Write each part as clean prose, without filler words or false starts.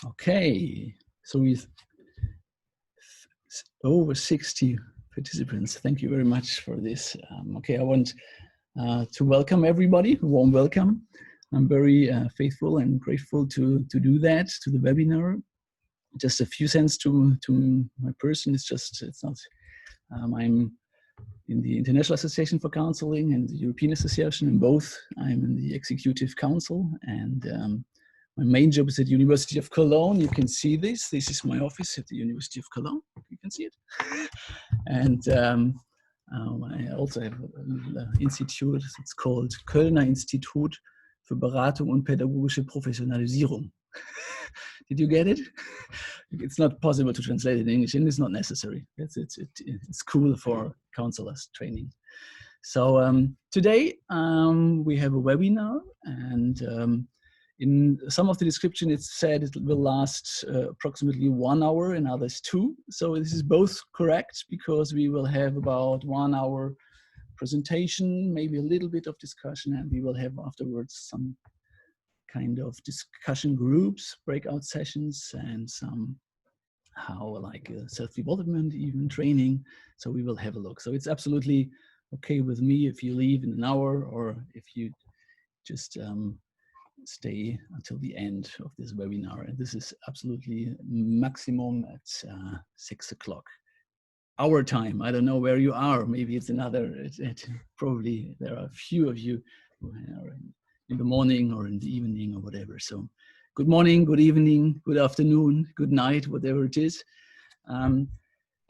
Okay, so with over 60 participants, thank you very much for this. Okay, I want to welcome everybody, a warm welcome. I'm very faithful and grateful to do that, to the webinar. Just a few cents to my person, it's not, I'm in the International Association for Counselling and the European Association. In both, I'm in the Executive Council, and my main job is at the University of Cologne. You can see this. This is my office at the University of Cologne. You can see it. And I also have an institute. It's called Kölner Institut für Beratung und pädagogische Professionalisierung. Did you get it? It's not possible to translate it in English, and it's not necessary. It's cool for counselors training. So today we have a webinar, and in some of the description it said it will last approximately 1 hour, and others 2. So this is both correct, because we will have about 1 hour presentation, maybe a little bit of discussion, and we will have afterwards some kind of discussion groups, breakout sessions, and some like self-development, even training. So we will have a look. So it's absolutely okay with me if you leave in an hour, or if you just stay until the end of this webinar. And this is absolutely maximum at 6 o'clock. Our time. I don't know where you are. Maybe it's another, probably there are a few of you who are in the morning or in the evening or whatever. So good morning, good evening, good afternoon, good night, whatever it is.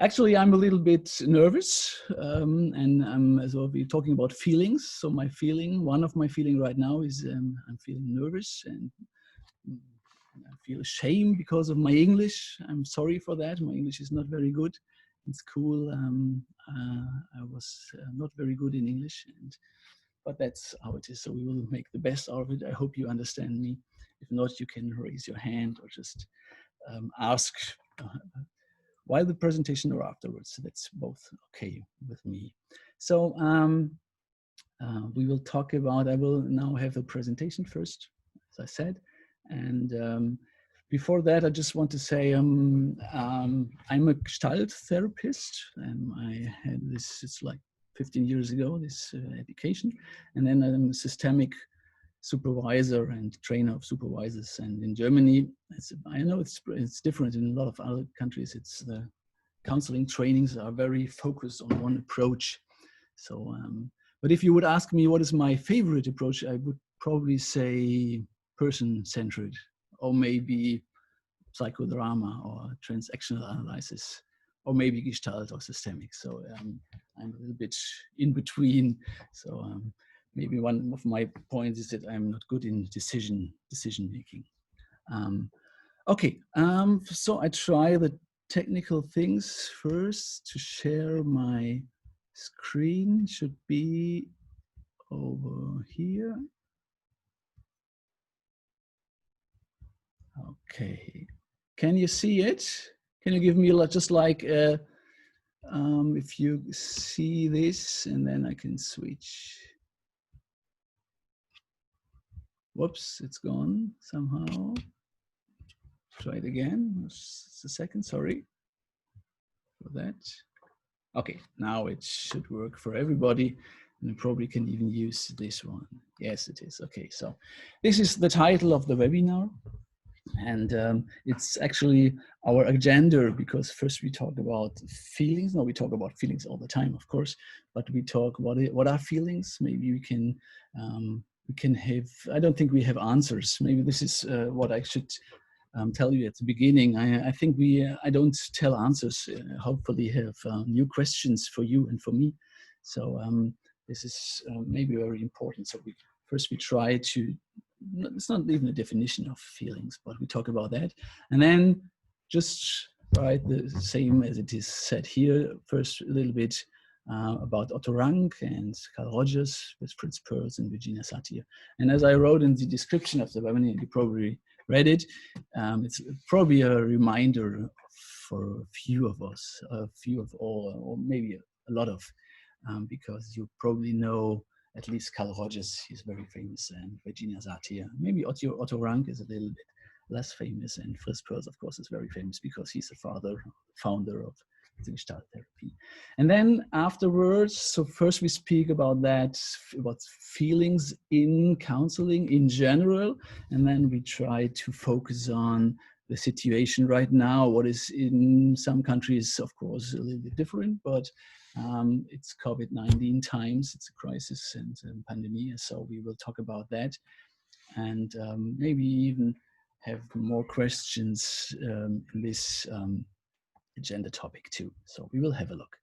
Actually, I'm a little bit nervous, and as well, we're talking about feelings. So one of my feeling right now is I'm feeling nervous, and I feel shame because of my English. I'm sorry for that. My English is not very good. In school, I was not very good in English, but that's how it is. So we will make the best out of it. I hope you understand me. If not, you can raise your hand or just ask while the presentation or afterwards. That's both okay with me. So we will talk about, I will now have a presentation first, as I said. And before that, I just want to say I'm a Gestalt therapist, and I had this, it's like 15 years ago, this education. And then I'm a systemic supervisor and trainer of supervisors. And in Germany, I know it's different in a lot of other countries. It's the counseling trainings are very focused on one approach. So, but if you would ask me what is my favorite approach, I would probably say person-centered, or maybe psychodrama or transactional analysis, or maybe Gestalt or systemic. So I'm a little bit in between. So maybe one of my points is that I'm not good in decision making. Okay, so I try the technical things first. To share my screen should be over here. Okay, can you see it? Can you give me just like if you see this, and then I can switch. Whoops, it's gone somehow. Try it again. Just a second, sorry for that. Okay, now it should work for everybody, and you probably can even use this one. Yes, it is. Okay, so this is the title of the webinar, and it's actually our agenda, because first we talk about feelings. No, we talk about feelings all the time, of course, but we talk about what are feelings. Maybe we can have, I don't think we have answers. Maybe this is what I should tell you at the beginning. I think I don't tell answers. Hopefully have new questions for you and for me. So this is maybe very important. So we try to, it's not even a definition of feelings, but we talk about that. And then just the same as it is said here, first a little bit about Otto Rank and Carl Rogers with Fritz Perls and Virginia Satir. And as I wrote in the description of the webinar, you probably read it. It's probably a reminder for a few of us, a few of all, or maybe a lot of, because you probably know at least Carl Rogers, he's very famous, and Virginia Satir. Maybe Otto Rank is a little bit less famous. And Fritz Perls, of course, is very famous because he's the founder of the Gestalt therapy. And then afterwards, so first we speak about that, about feelings in counseling in general, and then we try to focus on the situation right now. What is in some countries, of course, a little bit different, but it's COVID-19 times, it's a crisis and a pandemic, so we will talk about that, and maybe even have more questions in this agenda topic too. So we will have a look.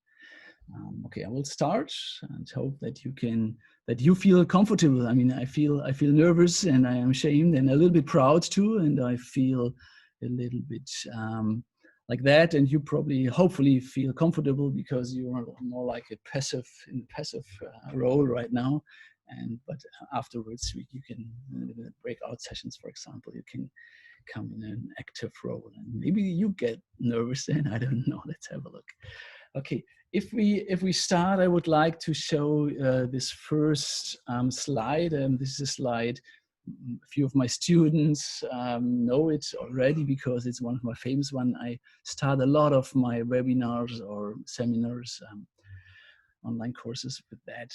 Okay, I will start and hope that you feel comfortable. I mean, I feel nervous and I am ashamed and a little bit proud too, and I feel a little bit like that. And you probably, hopefully, feel comfortable because you are more like a passive role right now. But afterwards, you can breakout sessions, for example, you can come in an active role, and maybe you get nervous. And I don't know. Let's have a look. Okay, if we start, I would like to show this first slide. This is a slide a few of my students know it already because it's one of my famous ones. I start a lot of my webinars or seminars, online courses with that.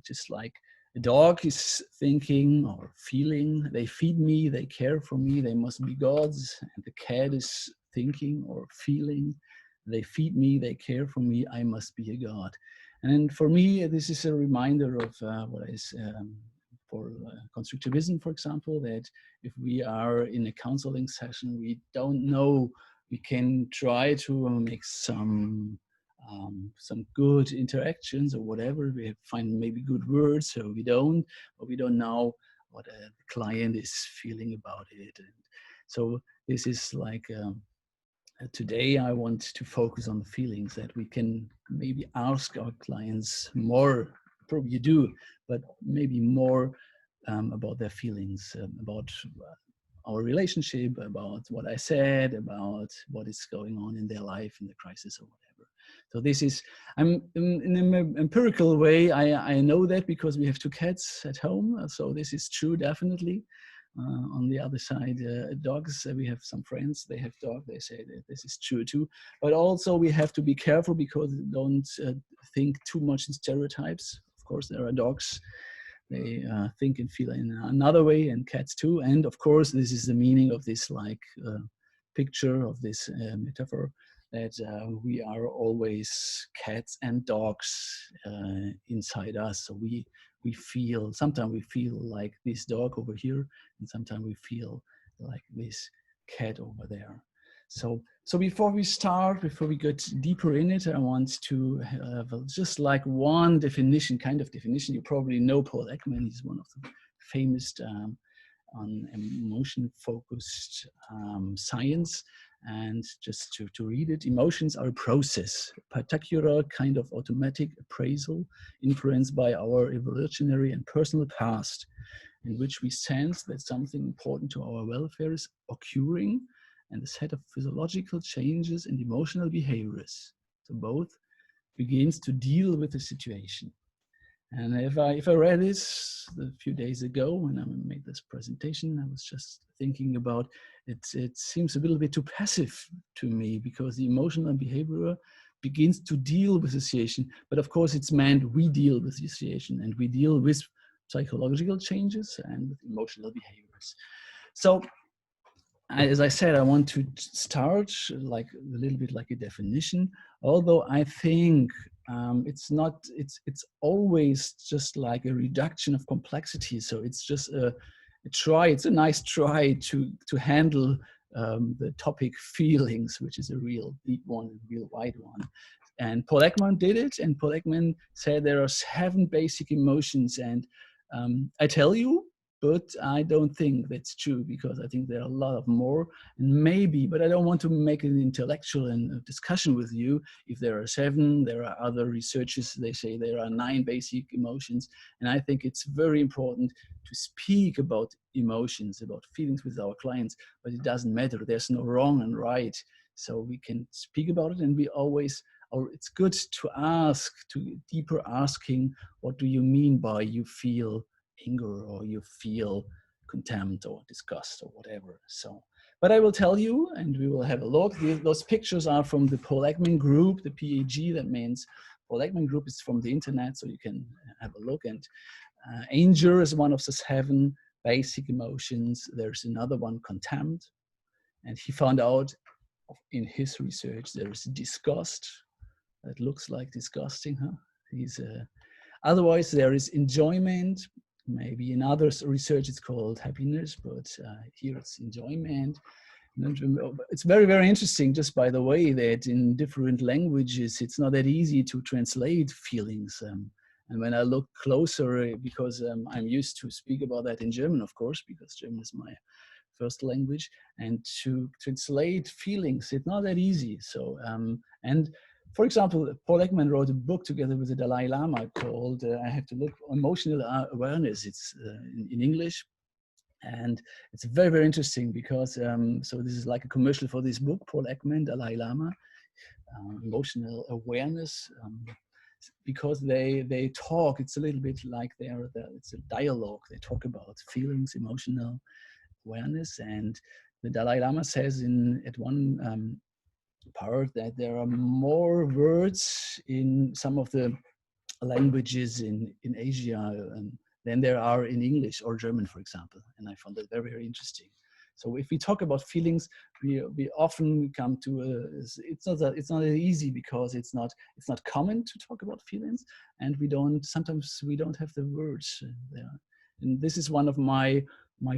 Just like a dog is thinking or feeling, they feed me, they care for me, they must be gods. And the cat is thinking or feeling, they feed me, they care for me, I must be a god. And for me, this is a reminder of what is for constructivism, for example, that if we are in a counseling session, we don't know, we can try to make some good interactions or whatever. We find maybe good words, or we don't, but we don't know what the client is feeling about it. And so this is like today I want to focus on the feelings, that we can maybe ask our clients more, probably you do, but maybe more about their feelings, about our relationship, about what I said, about what is going on in their life, in the crisis or whatever. So this is, I'm in an empirical way, I know that because we have 2 cats at home. So this is true, definitely. On the other side, dogs, we have some friends, they have dogs, they say that this is true too. But also we have to be careful because don't think too much in stereotypes. Of course, there are dogs, they think and feel in another way, and cats too. And of course, this is the meaning of this picture, of this metaphor, that we are always cats and dogs inside us. So we feel, sometimes we feel like this dog over here, and sometimes we feel like this cat over there. So before we start, before we get deeper in it, I want to have just like one definition, kind of definition. You probably know Paul Ekman. He's one of the famous on emotion-focused science. And just to read it, emotions are a process, a particular kind of automatic appraisal influenced by our evolutionary and personal past, in which we sense that something important to our welfare is occurring, and a set of physiological changes and emotional behaviors. So both begins to deal with the situation. And if I read this a few days ago when I made this presentation, I was just thinking about it. It seems a little bit too passive to me, because the emotional behavior begins to deal with the situation. But of course, it's meant we deal with the situation, and we deal with psychological changes and with emotional behaviors. So as I said, I want to start like a little bit like a definition, although I think it's always just like a reduction of complexity. So it's just a try, it's a nice try to handle the topic feelings, which is a real deep one, a real wide one. And Paul Ekman did it, and Paul Ekman said there are 7 basic emotions, and I tell you, but I don't think that's true, because I think there are a lot of more, and maybe, but I don't want to make an intellectual discussion with you. If there are 7, there are other researchers, they say there are 9 basic emotions. And I think it's very important to speak about emotions, about feelings with our clients, but it doesn't matter. There's no wrong and right. So we can speak about it, and we always, or it's good to ask, to deeper asking, what do you mean by you feel anger, or you feel contempt or disgust or whatever. So But I will tell you, and we will have a look. Those pictures are from the Paul Ekman group, the PAG. That means Paul Ekman group is from the internet, so you can have a look. And anger is one of the 7 basic emotions. There's another one, contempt. And he found out in his research there is disgust. That looks like disgusting, huh? Otherwise, there is enjoyment. Maybe in other research it's called happiness, but here it's enjoyment. It's very, very interesting, just by the way, that in different languages, it's not that easy to translate feelings. And when I look closer, because I'm used to speak about that in German, of course, because German is my first language, and to translate feelings, it's not that easy. So, and for example, Paul Ekman wrote a book together with the Dalai Lama called, I have to look, Emotional Awareness. It's in English. And it's very, very interesting because, so this is like a commercial for this book, Paul Ekman, Dalai Lama, Emotional Awareness, because they talk, it's a little bit like it's a dialogue. They talk about feelings, emotional awareness. And the Dalai Lama says at one part that there are more words in some of the languages in Asia than there are in English or German, for example. And I found that very, very interesting. So if we talk about feelings, we often come to it's not that easy, because it's not common to talk about feelings, and sometimes we don't have the words there. And this is one of my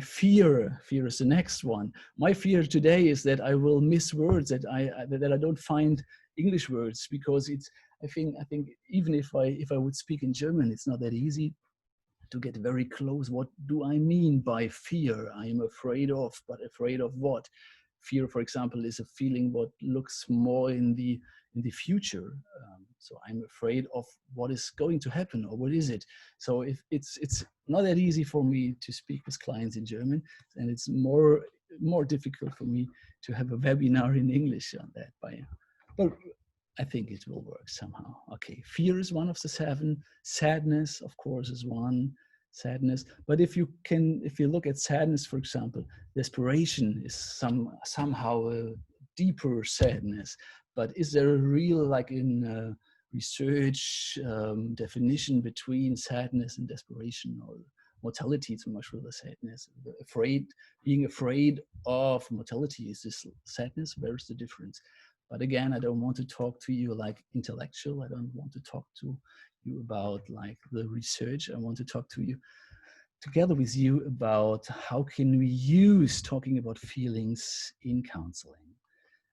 fear is the next one. My fear today is that I will miss words, that I don't find English words, because I think even if I would speak in German, it's not that easy to get very close. What do I mean by fear? I am afraid of, but afraid of what? Fear, for example, is a feeling what looks more in the future. So I'm afraid of what is going to happen, or what is it? So if it's not that easy for me to speak with clients in German, and it's more difficult for me to have a webinar in English on that. But I think it will work somehow. Okay, fear is one of the 7. Sadness, of course, is one. Sadness. But if you look at sadness, for example, desperation is somehow a deeper sadness. But is there a real, like in research, definition between sadness and desperation, or mortality? It's much rather sadness. Being afraid of mortality, is this sadness? Where is the difference? But again, I don't want to talk to you like intellectual. I don't want to talk to you about like the research. I want to talk to you together with you about how can we use talking about feelings in counseling.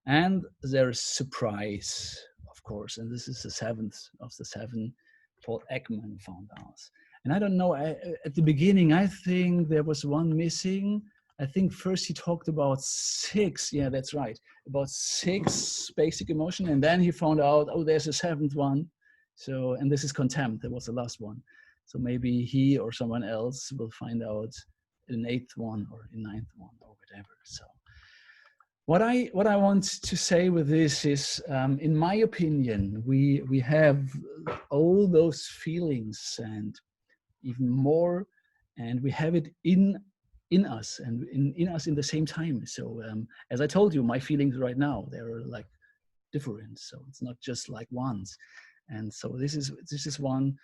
And there's surprise, of course, and this is the 7th of the 7 Paul Ekman found out. And I don't know, at the beginning, I think there was one missing. I think first he talked about 6, yeah, that's right, about 6 basic emotion, and then he found out, oh, there's a 7th one. So, and this is contempt, that was the last one. So maybe he or someone else will find out an 8th one or a 9th one or whatever. So what I want to say with this is, in my opinion, we have all those feelings and even more, and we have it in us and in us in the same time. So as I told you, my feelings right now, they're like different. So it's not just like ones. And so this is one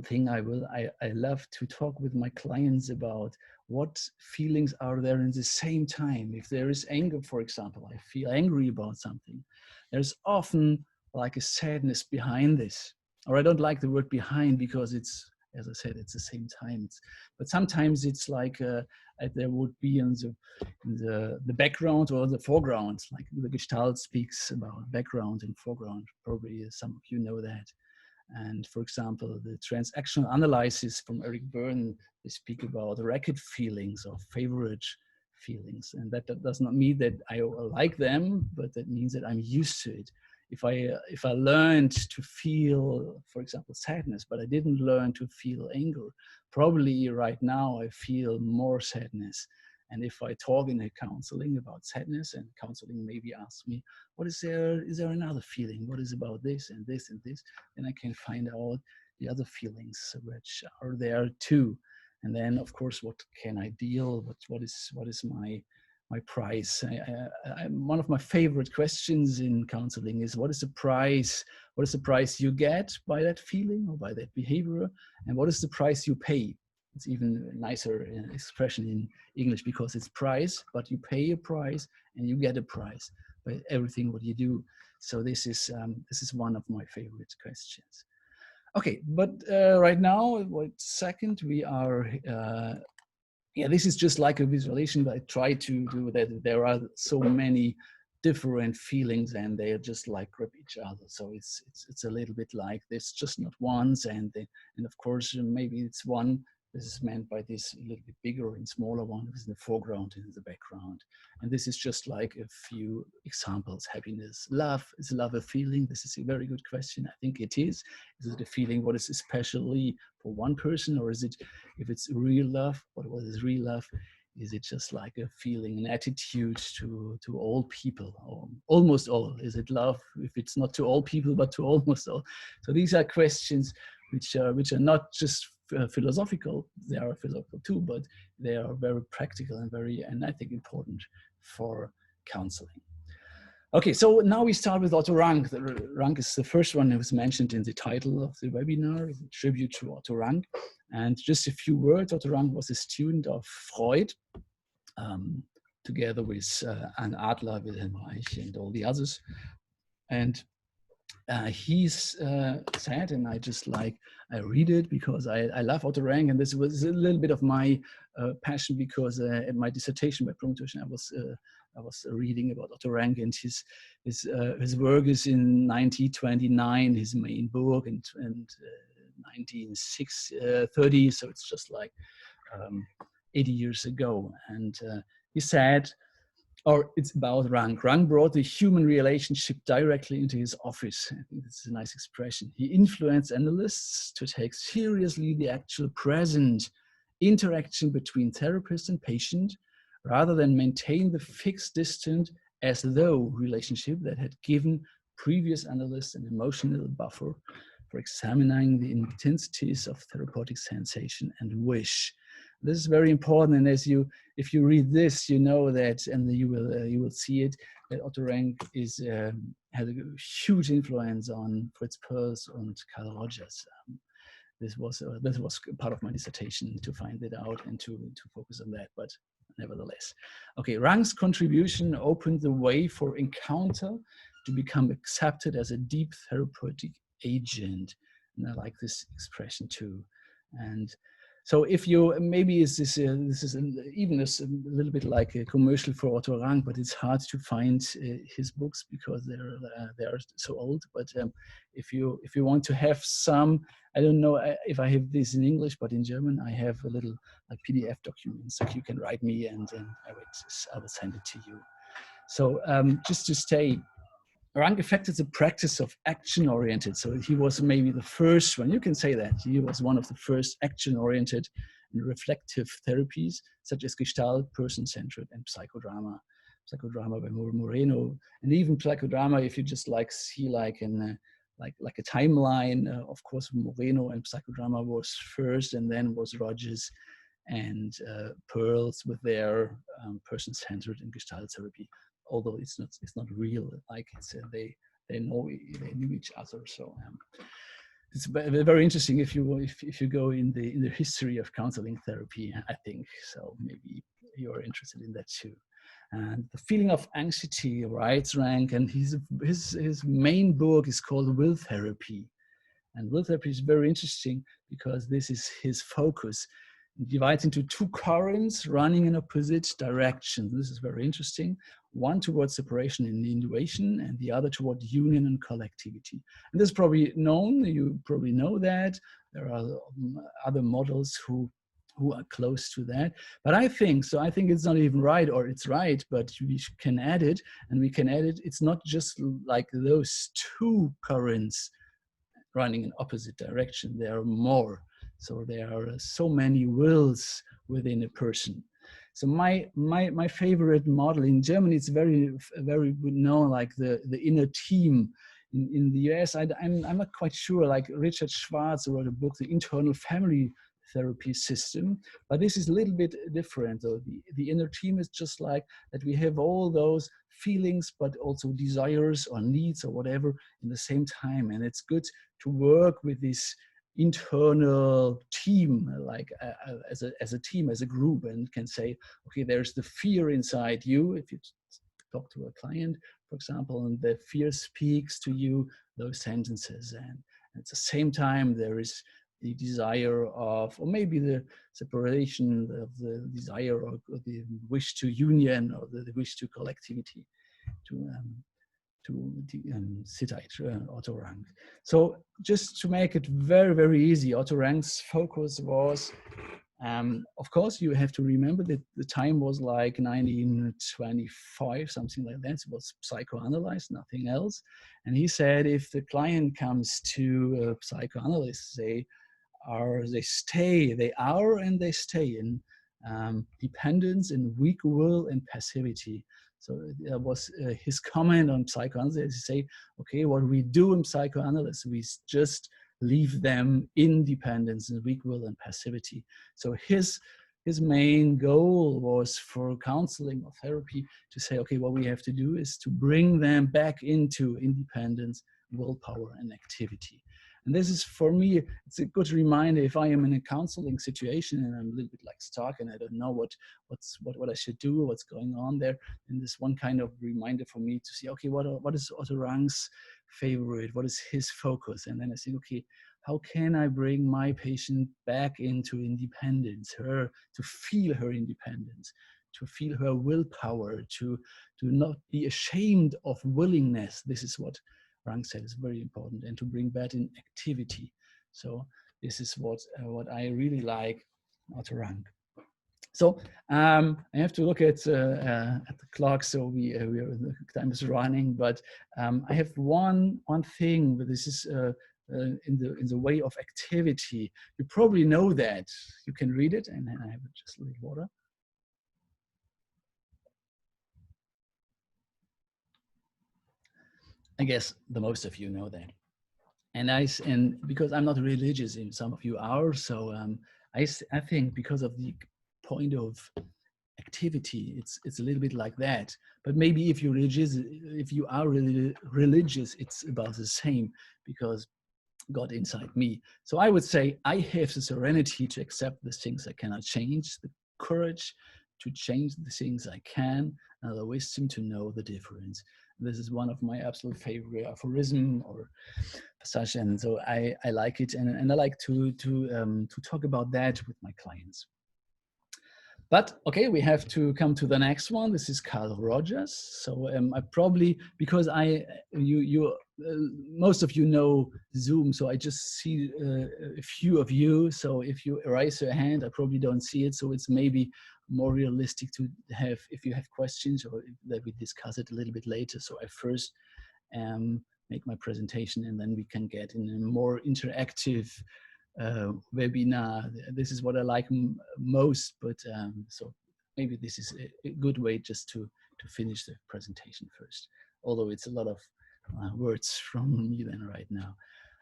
thing I love to talk with my clients about. What feelings are there in the same time? If there is anger, for example, I feel angry about something, there's often like a sadness behind this. Or I don't like the word behind, because it's, as I said, it's the same time. But sometimes it's like there would be in the background or the foreground, like the Gestalt speaks about background and foreground. Probably some of you know that. And for example, the transactional analysis from Eric Byrne, they speak about racket feelings or favorite feelings. And that does not mean that I like them, but that means that I'm used to it. If I learned to feel, for example, sadness, but I didn't learn to feel anger, probably right now I feel more sadness. And if I talk in a counseling about sadness, and counseling maybe asks me, what is there another feeling? What is about this and this and this? Then I can find out the other feelings which are there too. And then of course, what can I deal? What is my my price. One of my favorite questions in counseling is, what is the price? What is the price you get by that feeling or by that behavior? And what is the price you pay? It's even a nicer expression in English, because it's price, but you pay a price and you get a price by everything what you do. So this is one of my favorite questions. Okay, but right now, second, we are, yeah, this is just like a visualization, but I try to do that. There are so many different feelings and they just like grip each other. So it's a little bit like this, just not once. And of course, maybe it's one. This is meant by this a little bit bigger and smaller one is in the foreground and in the background. And this is just like a few examples. Happiness, love. Is love a feeling? This is a very good question. I think it is. Is it a feeling what is especially for one person, or is it, if it's real love, what is real love? Is it just like a feeling, an attitude to all people, or almost all? Is it love if it's not to all people, but to almost all? So these are questions which are not just philosophical. They are philosophical too, but they are very practical and I think important for counseling. Okay, so now we start with Otto Rank. Rank is the first one that was mentioned in the title of the webinar, a tribute to Otto Rank. And just a few words, Otto Rank was a student of Freud, together with Anne Adler, Wilhelm Reich, and all the others. And he's sad, and I read it because I love Otto Rank, and this was a little bit of my passion, because in my dissertation, my promotion, I was reading about Otto Rank, and his work is in 1929, his main book, and 1930, so it's just like 80 years ago. And he said, or it's about Rank. Rank brought the human relationship directly into his office. I think that's a nice expression. He influenced analysts to take seriously the actual present interaction between therapist and patient, rather than maintain the fixed distance as though relationship that had given previous analysts an emotional buffer for examining the intensities of therapeutic sensation and wish. This is very important, and if you read this, you know that, and you will see it, that Otto Rank had a huge influence on Fritz Perls and Carl Rogers. This was part of my dissertation, to find it out and to focus on that, but nevertheless. Okay, Rank's contribution opened the way for Encounter to become accepted as a deep therapeutic agent. And I like this expression too. And so if you, maybe this is even a little bit like a commercial for Otto Rank, but it's hard to find his books because they are so old. But if you want to have some, I don't know if I have this in English, but in German I have a little like PDF documents that you can write me, and I will send it to you. So just to stay. Rank affected the practice of action-oriented. So he was maybe the first one, you can say that. He was one of the first action-oriented and reflective therapies, such as Gestalt, person-centered, and psychodrama. Psychodrama by Moreno, and even psychodrama, if you just like see like a timeline, of course, Moreno and psychodrama was first, and then was Rogers and Perls with their person-centered and Gestalt therapy. Although it's not real, like they knew each other. So it's very interesting if you go in the history of counseling therapy, I think. So maybe you're interested in that too. And the feeling of anxiety, writes Rank, and his main book is called Will Therapy. And will therapy is very interesting because this is his focus. It divides into two currents running in opposite directions. This is very interesting. One towards separation and individuation, and the other toward union and collectivity. And this is probably known, you probably know that. There are other models who are close to that. But I think it's not even right, or it's right, but we can add it, and we can add it. It's not just like those two currents running in opposite direction. There are more. So there are so many wills within a person. So my favorite model in Germany, it's very known, like the inner team. In the US, I'm not quite sure. Like Richard Schwartz wrote a book, The Internal Family therapy system. But this is a little bit different. So the inner team is just like that we have all those feelings, but also desires or needs or whatever in the same time. And it's good to work with this internal team, like as a team, as a group, and can say, okay, there's the fear inside you. If you talk to a client, for example, and the fear speaks to you those sentences, and at the same time there is the desire of, or maybe the separation of the desire or the wish to union or the wish to collectivity, to cite Otto Rank. So just to make it very, very easy, Otto Rank's focus was, of course, you have to remember that the time was like 1925, something like that. It was psychoanalyzed, nothing else. And he said, if the client comes to a psychoanalyst, they are and they stay in dependence, in weak will and passivity. So that was his comment on psychoanalysis. He say, okay, what we do in psychoanalysis, we just leave them in dependence and weak will and passivity. So his main goal was for counseling or therapy to say, okay, what we have to do is to bring them back into independence, willpower, and activity. And this is, for me, it's a good reminder if I am in a counseling situation and I'm a little bit like stuck and I don't know what I should do, what's going on there. And this one kind of reminder for me to see, okay, what is Otto Rank's favorite? What is his focus? And then I think, okay, how can I bring my patient back into independence, to feel her independence, to feel her willpower, to not be ashamed of willingness. This is what Rank said is very important, and to bring back in activity. So this is what I really like Otto Rank. So I have to look at the clock, so the time is running. But I have one thing, but this is in the way of activity. You probably know that. You can read it, and I have just a little water. I guess the most of you know that. And because I'm not religious, and some of you are, so I think because of the point of activity, it's a little bit like that. But maybe if you are really religious, it's about the same, because God inside me. So I would say I have the serenity to accept the things I cannot change, the courage to change the things I can, and the wisdom to know the difference. This is one of my absolute favorite aphorism or passage, and so I like it, and I like to talk about that with my clients. But okay, we have to come to the next one. This is Carl Rogers. So I probably, because most of you know Zoom, so I just see a few of you. So if you raise your hand, I probably don't see it. So it's maybe more realistic to have, if you have questions, or that we discuss it a little bit later. So I first make my presentation, and then we can get in a more interactive webinar. This is what I like most, but so maybe this is a good way just to finish the presentation first, although it's a lot of words from me then right now.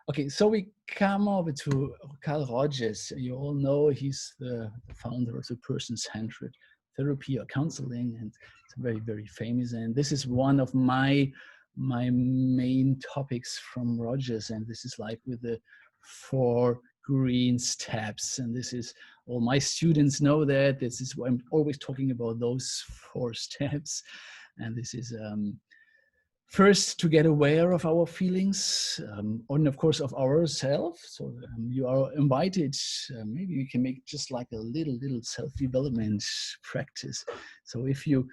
Okay, so we come over to Carl Rogers. You all know he's the founder of the person-centered therapy or counseling, and it's very, very famous. And this is one of my main topics from Rogers, and this is like with the 4 green steps. And this is, all my students know that. This is why I'm always talking about those 4 steps. And this is first, to get aware of our feelings, and of course of ourselves. So you are invited, maybe we can make just like a little self-development practice. So if you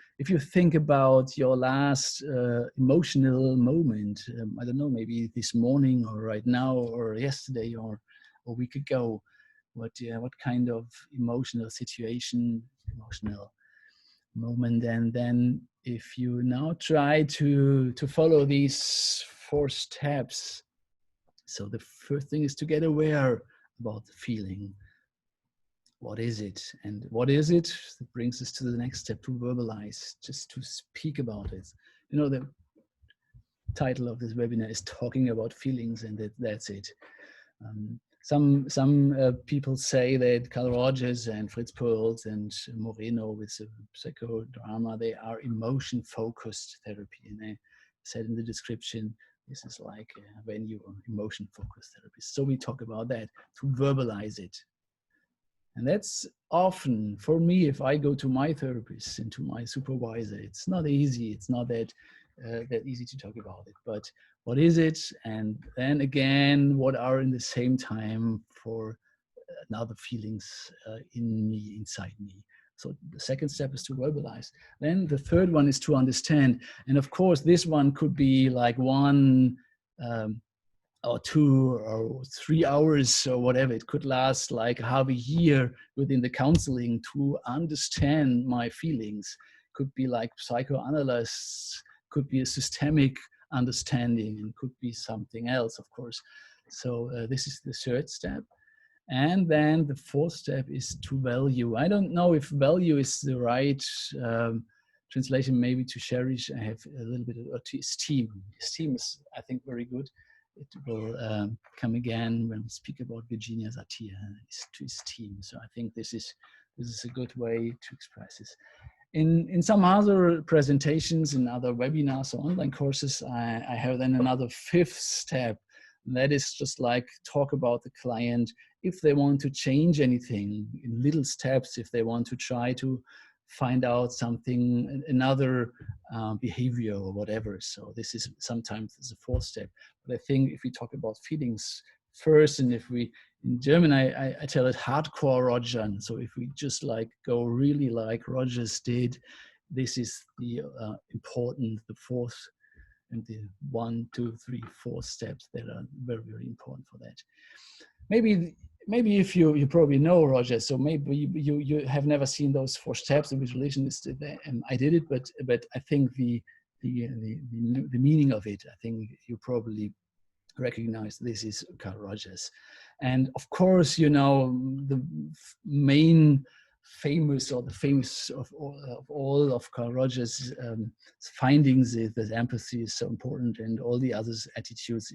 think about your last emotional moment, I don't know, maybe this morning or right now or yesterday or a week ago, what kind of emotional situation, emotional moment, and then if you now try to follow these 4 steps. So the first thing is to get aware about the feeling. What is it? And what is it? That brings us to the next step, to verbalize, just to speak about it. You know, the title of this webinar is talking about feelings, and that's it. some people say that Carl Rogers and Fritz Perls and Moreno with psychodrama, they are emotion-focused therapy. And I said in the description, this is like when you are emotion-focused therapist. So we talk about that, to verbalize it. And that's often, for me, if I go to my therapist and to my supervisor, it's not easy. It's not that easy to talk about it. But what is it? And then again, what are in the same time for another feelings in me, inside me? So the second step is to verbalize. Then the third one is to understand. And of course, this one could be like one or 2 or 3 hours or whatever. It could last like half a year within the counseling to understand my feelings. Could be like psychoanalysts, could be a systemic understanding, and could be something else, of course. So this is the third step. And then the fourth step is to value. I don't know if value is the right translation, maybe to cherish. I have a little bit of to esteem. Esteem is, I think, very good. It will come again when we speak about Virginia Satir, to esteem. So I think this is a good way to express this. In some other presentations, in other webinars or online courses, I have then another fifth step. And that is just like talk about the client if they want to change anything in little steps, if they want to try to find out something, another behavior or whatever. So this is sometimes the fourth step. But I think if we talk about feelings first, and if we, in German, I tell it hardcore Rogern. So if we just like go really like Rogers did, this is the important, the fourth and the 1, 2, 3, 4 steps that are very, very important for that. Maybe if you probably know Roger, so maybe you have never seen those 4 steps. The visualization I did it, but I think the meaning of it, I think you probably recognize this is Carl Rogers. And of course, you know, the main famous or the famous of all of Carl Rogers' findings is that empathy is so important, and all the other attitudes,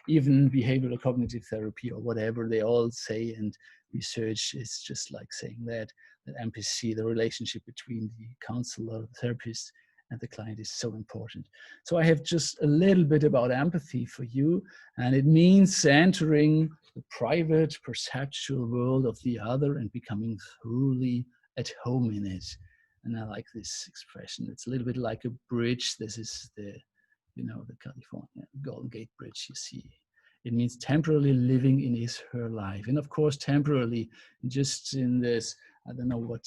even behavioral cognitive therapy or whatever, they all say, and research is just like saying that empathy, the relationship between the counselor, the therapist, and the client is so important. So I have just a little bit about empathy for you, and it means entering the private perceptual world of the other and becoming truly at home in it. And I like this expression. It's a little bit like a bridge. This is the, you know, the California Golden Gate Bridge you see. It means temporarily living in his, her life. And of course, temporarily, just in this, I don't know what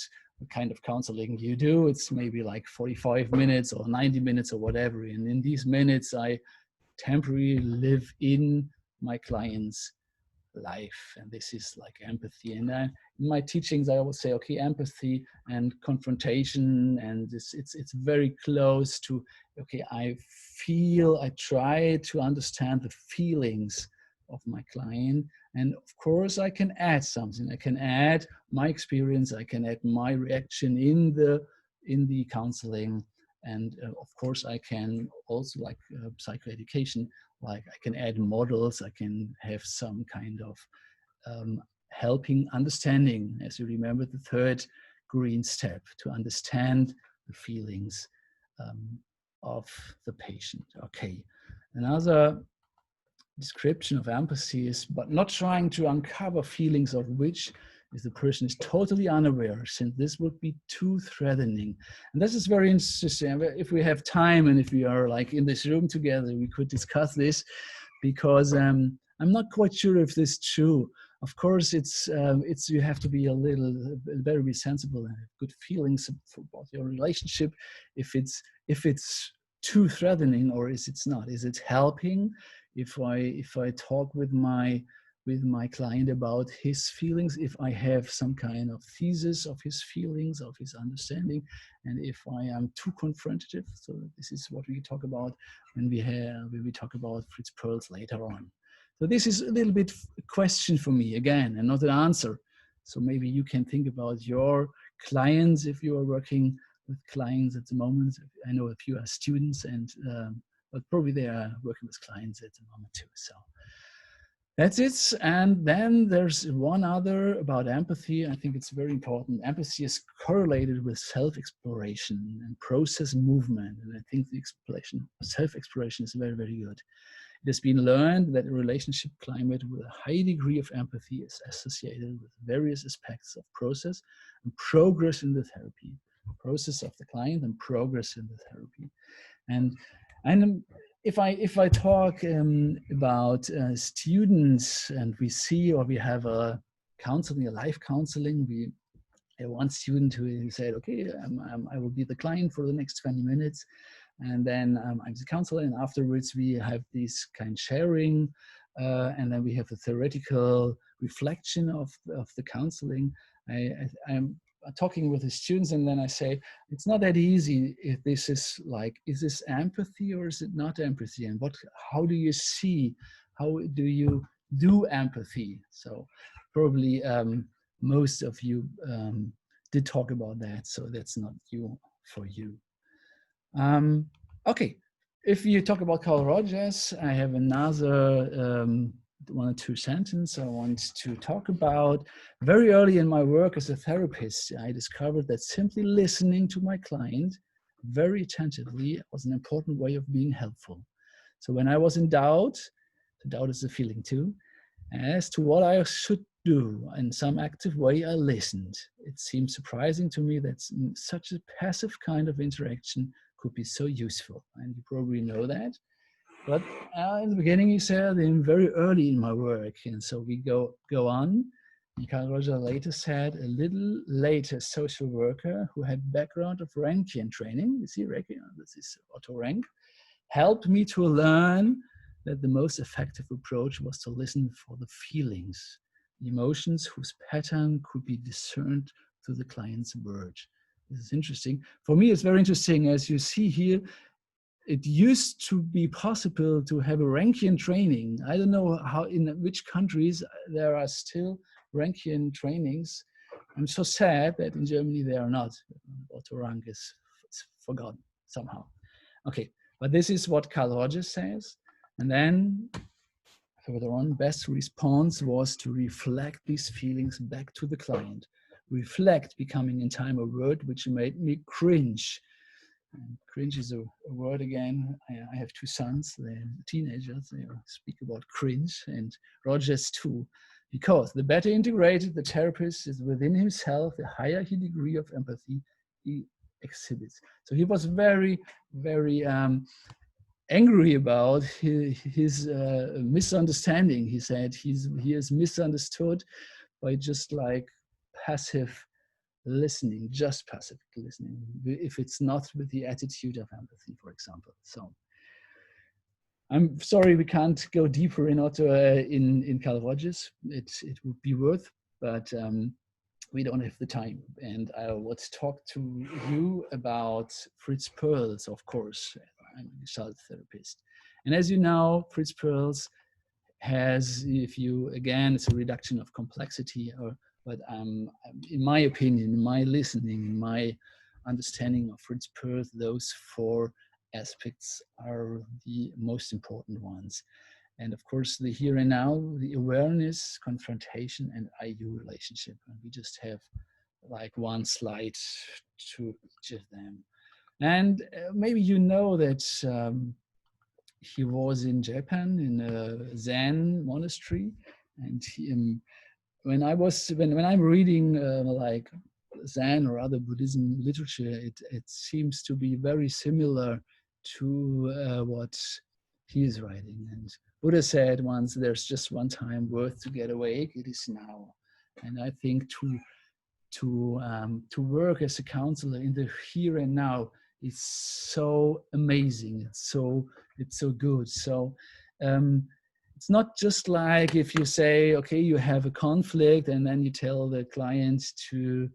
kind of counseling you do. It's maybe like 45 minutes or 90 minutes or whatever. And in these minutes, I temporarily live in my client's life. And this is like empathy. And in my teachings, I always say, okay, empathy and confrontation, and it's very close to, okay, I try to understand the feelings of my client. And of course, I can add something. I can add my experience. I can add my reaction in the counseling. And of course, I can also, like psychoeducation, like I can add models. I can have some kind of helping understanding. As you remember, the third green step, to understand the feelings of the patient. Okay, another description of empathy is, but not trying to uncover feelings of which if the person is totally unaware, since this would be too threatening. And this is very interesting. If we have time and if we are like in this room together, we could discuss this, because I'm not quite sure if this is true. Of course, it's you have to be very sensible and have good feelings about your relationship. If it's too threatening, or is it not? Is it helping? If I talk with my client about his feelings, if I have some kind of thesis of his feelings, of his understanding, and if I am too confrontative. So this is what we talk about when we talk about Fritz Perls later on. So this is a little bit a question for me again, and not an answer. So maybe you can think about your clients if you are working with clients at the moment. I know a few are students, and but probably they are working with clients at the moment too. So That's it. And then there's one other about empathy. I think it's very important. Empathy is correlated with self-exploration and process movement. And I think the exploration, self-exploration is very, very good. It has been learned that a relationship climate with a high degree of empathy is associated with various aspects of process and progress in the therapy, process of the client and progress in the therapy. And and if I talk about students, and we see, or we have a counseling, a live counseling, we have one student who said, okay, I will be the client for the next 20 minutes. And then I'm the counselor, and afterwards we have this kind of sharing, and then we have a theoretical reflection of the counseling. I'm talking with the students, and then I say, it's not that easy if this is like, is this empathy or is it not empathy? And how do you see, how do you do empathy? So probably most of you did talk about that, so that's not you for you. Okay, if you talk about Carl Rogers, I have another one or two sentences I want to talk about. Very early in my work as a therapist, I discovered that simply listening to my client very attentively was an important way of being helpful. So when I was in doubt, the doubt is a feeling too, as to what I should do in some active way, I listened. It seemed surprising to me that such a passive kind of interaction could be so useful. And you probably know that. But in the beginning, he said, very early in my work. And so we go on. And Carl Roger later said, a little later social worker who had background of Rankian training, you see, this is Otto Rank, helped me to learn that the most effective approach was to listen for the feelings, the emotions whose pattern could be discerned through the client's words. This is interesting. For me, it's very interesting. As you see here, it used to be possible to have a Rankian training. I don't know how, in which countries there are still Rankian trainings. I'm so sad that in Germany they are not. Otto Rank is forgotten somehow. Okay, but this is what Carl Rogers says. And then further on, best response was to reflect these feelings back to the client. Reflect becoming in time a word which made me cringe. And cringe is a word again. I have two sons, they're teenagers, they speak about cringe, and Rogers too. Because the better integrated the therapist is within himself, the higher degree of empathy he exhibits. So he was very, very angry about his misunderstanding. He said he is misunderstood by just like passive listening, just passive listening, if it's not with the attitude of empathy, for example. So I'm sorry we can't go deeper in Otto in Carl Rogers. It would be worth, but we don't have the time. And I would talk to you about Fritz Perls, of course. I'm a child therapist. And as you know, Fritz Perls has, if you, again, it's a reduction of complexity, but in my opinion, in my listening, in my understanding of Fritz Perls, those four aspects are the most important ones. And of course, the here and now, the awareness, confrontation, and IU relationship. And we just have like one slide to each of them. And maybe you know that he was in Japan in a Zen monastery, and when I'm reading like Zen or other Buddhism literature, it seems to be very similar to what he is writing. And Buddha said once, "There's just one time worth to get awake. It is now." And I think to work as a counselor in the here and now is so amazing. It's so good. So it's not just like if you say, okay, you have a conflict, and then you tell the client to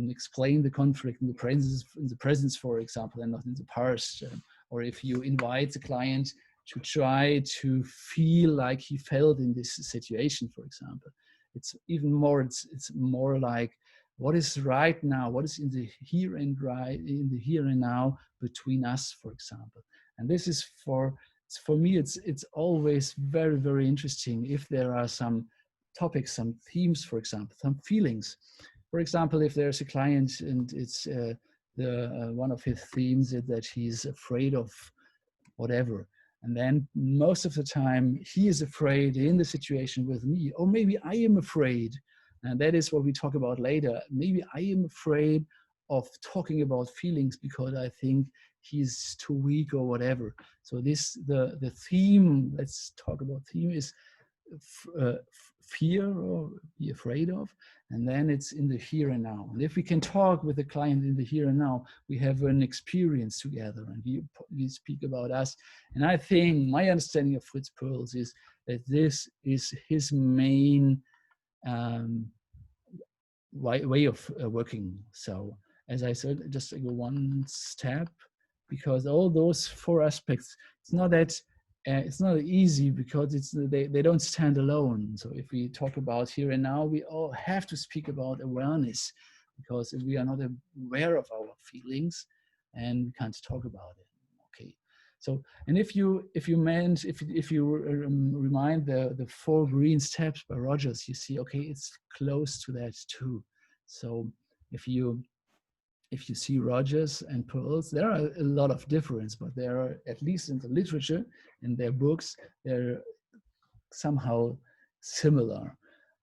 explain the conflict in the presence, for example, and not in the past. Or if you invite the client to try to feel like he felt in this situation, for example. It's even more, it's more like what is right now, what is in the here and now between us, for example. And this is for for me, it's always very, very interesting if there are some topics, some themes, for example, some feelings. For example, if there's a client and it's one of his themes is that he's afraid of whatever. And then most of the time he is afraid in the situation with me, or maybe I am afraid. And that is what we talk about later. Maybe I am afraid of talking about feelings because I think he's too weak or whatever. So the theme, let's talk about theme, is fear or be afraid of, and then it's in the here and now. And if we can talk with the client in the here and now, we have an experience together and we speak about us. And I think my understanding of Fritz Perls is that this is his main way of working. So as I said, just go one step, because all those four aspects, it's not that it's not easy, because they don't stand alone. So if we talk about here and now, we all have to speak about awareness, because if we are not aware of our feelings, and we can't talk about it. Okay. So, and if you remind the 4 green steps by Rogers, you see, okay, it's close to that too. So if you see Rogers and Perls, there are a lot of difference, but there are, at least in the literature, in their books, they're somehow similar.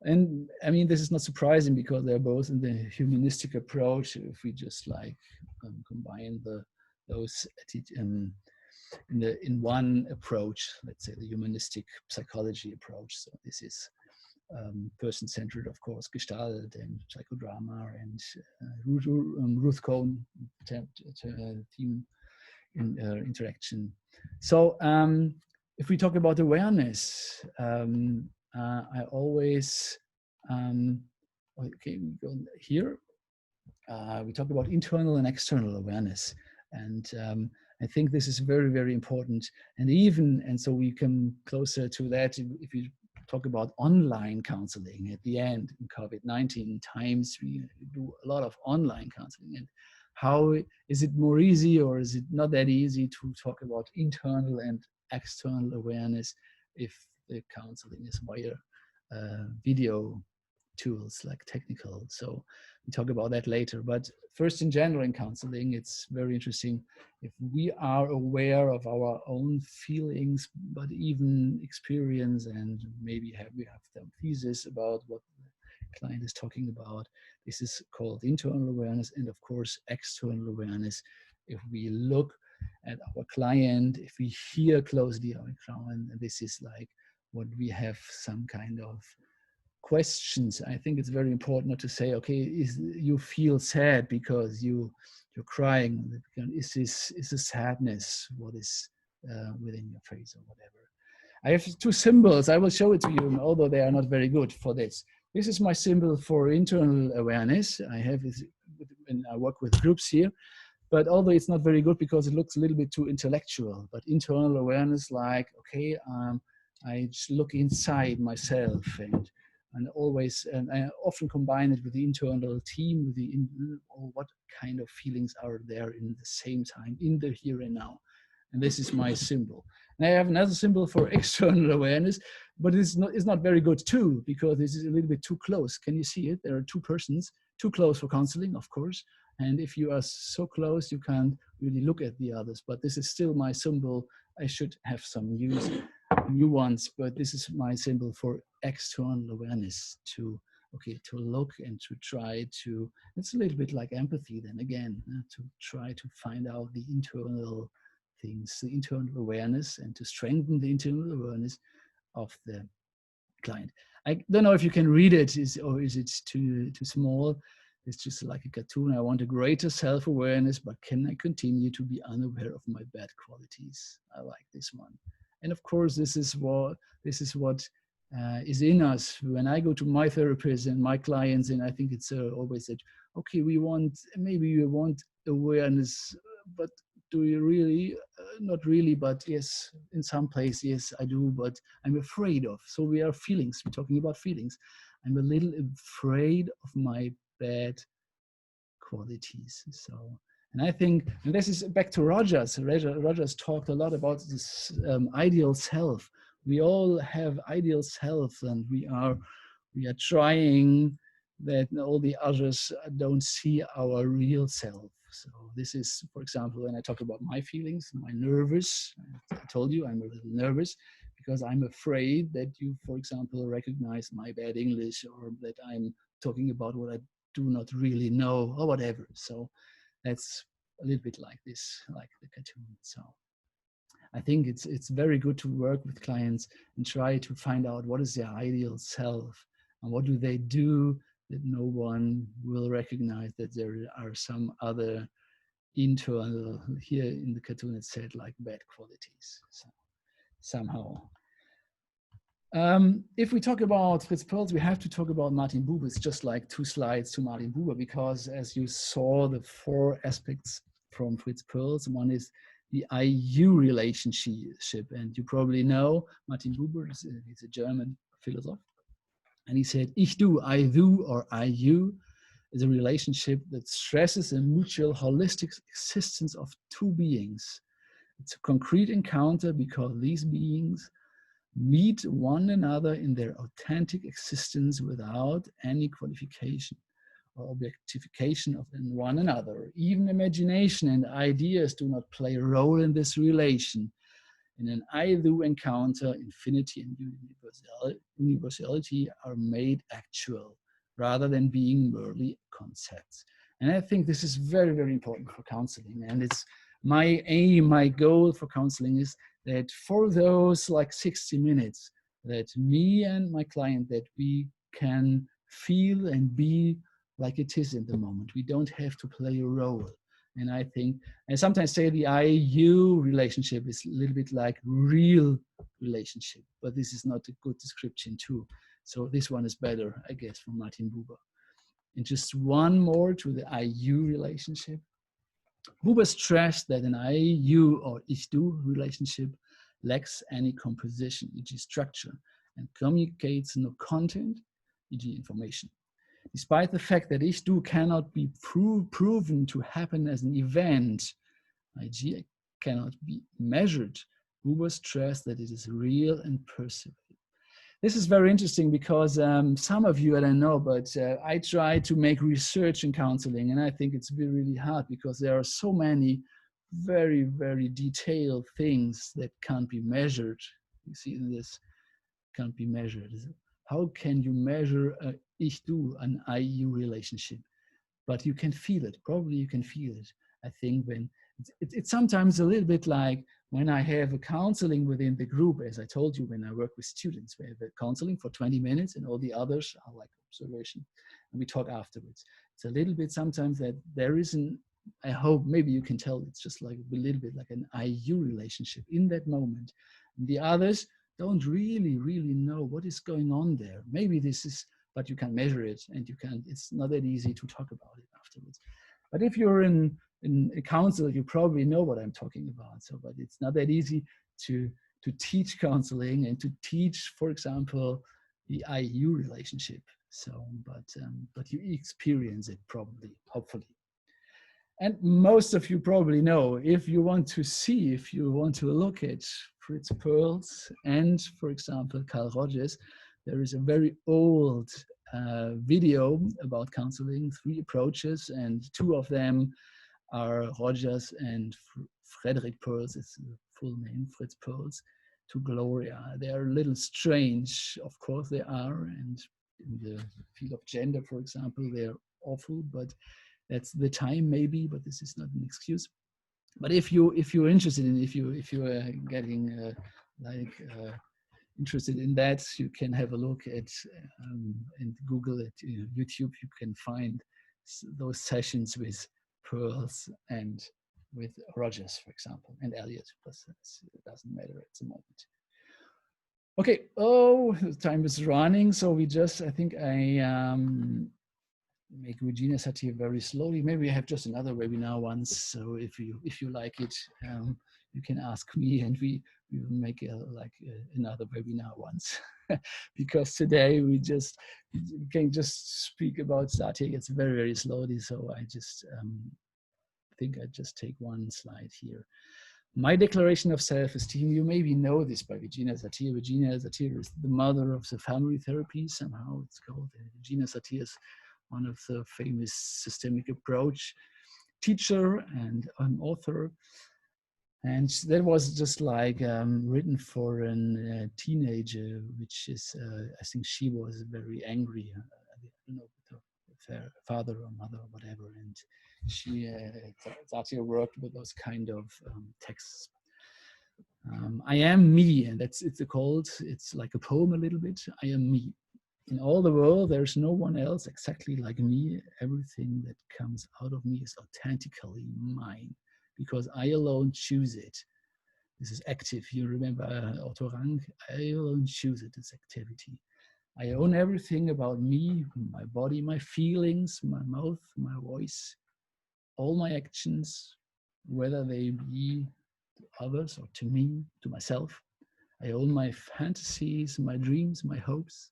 And I mean, this is not surprising, because they're both in the humanistic approach. If we just like combine those in one approach, let's say the humanistic psychology approach. So this is person-centered, of course, Gestalt and psychodrama, and Ruth Cohn team interaction. So if we talk about awareness, I always, okay, we go here. We talk about internal and external awareness. And I think this is very, very important. And so we come closer to that if we talk about online counseling at the end. In COVID-19 times, we do a lot of online counseling. And how is it more easy, or is it not that easy to talk about internal and external awareness if the counseling is via video tools like technical? So we talk about that later. But first, in general, in counseling, it's very interesting if we are aware of our own feelings, but even experience, and maybe we have some thesis about what the client is talking about. This is called internal awareness, and of course, external awareness. If we look at our client, if we hear closely our client, and this is like what we have some kind of questions. I think it's very important not to say, okay, you feel sad because you're crying. Is this sadness? What is within your face or whatever? I have 2 symbols. I will show it to you, although they are not very good for this. This is my symbol for internal awareness. I have this when I work with groups here, but although it's not very good because it looks a little bit too intellectual. But internal awareness, like, okay, I just look inside myself, and I often combine it with the internal team, with or what kind of feelings are there in the same time, in the here and now. And this is my symbol. And I have another symbol for external awareness, but it's not very good too, because this is a little bit too close. Can you see it? There are 2 persons, too close for counseling, of course. And if you are so close, you can't really look at the others. But this is still my symbol. I should have some new ones, but this is my symbol for external awareness, to look and to try to, it's a little bit like empathy then again, to try to find out the internal things, the internal awareness, and to strengthen the internal awareness of the client. I don't know if you can read it, or is it too small? It's just like a cartoon. I want a greater self-awareness, but can I continue to be unaware of my bad qualities? I like this one. And of course, this is what is in us. When I go to my therapist and my clients, and I think it's always that, okay, maybe you want awareness, but do you really? Not really, but yes, in some place, yes, I do, but I'm afraid of. So we are feelings, we're talking about feelings. I'm a little afraid of my bad qualities. So, And I think, and this is back to Rogers. Rogers talked a lot about this ideal self. We all have ideal self, and we are trying that all the others don't see our real self. So this is, for example, when I talk about my feelings, my nervous. I told you I'm a little nervous because I'm afraid that you, for example, recognize my bad English, or that I'm talking about what I do not really know, or whatever. So that's a little bit like this, like the cartoon. So I think it's very good to work with clients and try to find out what is their ideal self and what do they do that no one will recognize that there are some other internal, here in the cartoon it said like bad qualities. So somehow. If we talk about Fritz Perls, we have to talk about Martin Buber. It's just like 2 slides to Martin Buber, because as you saw, the 4 aspects from Fritz Perls, one is the I-U relationship. And you probably know Martin Buber, he's a German philosopher. And he said, ich do, I do, or I-U is a relationship that stresses a mutual holistic existence of 2 beings. It's a concrete encounter because these beings meet one another in their authentic existence without any qualification or objectification of one another. Even imagination and ideas do not play a role in this relation. In an I-do encounter, infinity and universality are made actual rather than being merely concepts. And I think this is very, very important for counseling. And it's my aim, my goal for counseling is that for those like 60 minutes, that me and my client, that we can feel and be like it is in the moment. We don't have to play a role. And I think, I sometimes say the I-U relationship is a little bit like real relationship, but this is not a good description too. So this one is better, I guess, from Martin Buber. And just one more to the I-U relationship. Buber stressed that an I-U or ich-du relationship lacks any composition, e.g. structure, and communicates no content, e.g. information. Despite the fact that ich-du cannot be proven to happen as an event, i.g. cannot be measured, Buber stressed that it is real and perceived. This is very interesting because some of you, I don't know, but I try to make research in counseling, and I think it's really hard because there are so many very, very detailed things that can't be measured. You see this can't be measured. How can you measure a ich-du, an I-U relationship? But you can feel it. Probably you can feel it. I think when it's sometimes a little bit like when I have a counseling within the group, as I told you, when I work with students, we have a counseling for 20 minutes and all the others are like observation and we talk afterwards. It's a little bit sometimes that there isn't, I hope maybe you can tell, it's just like a little bit like an I-U relationship in that moment. And the others don't really know what is going on there. Maybe this is, but you can measure it and you can, it's not that easy to talk about it afterwards. But if you're in a counsel, you probably know what I'm talking about. So, but it's not that easy to teach counseling and to teach, for example, the I-U relationship. So, but you experience it probably, hopefully. And most of you probably know, if you want to see, if you want to look at Fritz Perls and, for example, Carl Rogers, there is a very old video about counseling, 3 approaches, and 2 of them are Rogers and Frederick Perls, it's the full name, Fritz Perls, to Gloria. They are a little strange, of course they are, and in the field of gender, for example, they're awful, but that's the time maybe, but this is not an excuse. But if you're interested in, if you are getting interested in that, you can have a look at and Google it, YouTube. You can find those sessions with Perls and with Rogers, for example, and Elliot. But it doesn't matter at the moment. Okay. Oh, the time is running, so we just. I think I make Regina Satir very slowly. Maybe I have just another webinar once. So if you like it, you can ask me, and we will make another webinar once. Because today we can just speak about Satir. It's very slowly. So I just think I just take one slide here. My declaration of self-esteem, you maybe know this by Virginia Satir. Virginia Satir is the mother of the family therapy, somehow it's called. Virginia Satir is one of the famous systemic approach teacher and an author. And that was just like written for a teenager, which is, I think she was very angry. I don't know, with her father or mother or whatever. And she, Satir worked with those kind of texts. I am me, and it's called, it's like a poem a little bit. I am me. In all the world, there's no one else exactly like me. Everything that comes out of me is authentically mine, because I alone choose it. This is active. You remember Otto Rank? I alone choose it, this activity. I own everything about me, my body, my feelings, my mouth, my voice, all my actions, whether they be to others or to me, to myself. I own my fantasies, my dreams, my hopes,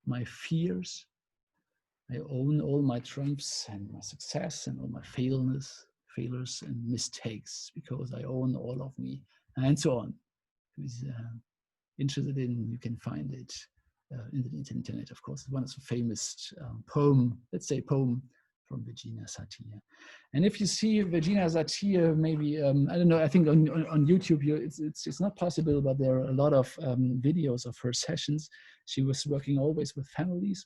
my fears. I own all my triumphs and my success and all my failures and mistakes, because I own all of me, and so on. Who's interested in, you can find it in the internet, of course. It's one of the famous poem, let's say poem from Virginia Satir. And if you see Virginia Satir, maybe, I don't know, I think on YouTube, it's not possible, but there are a lot of videos of her sessions. She was working always with families,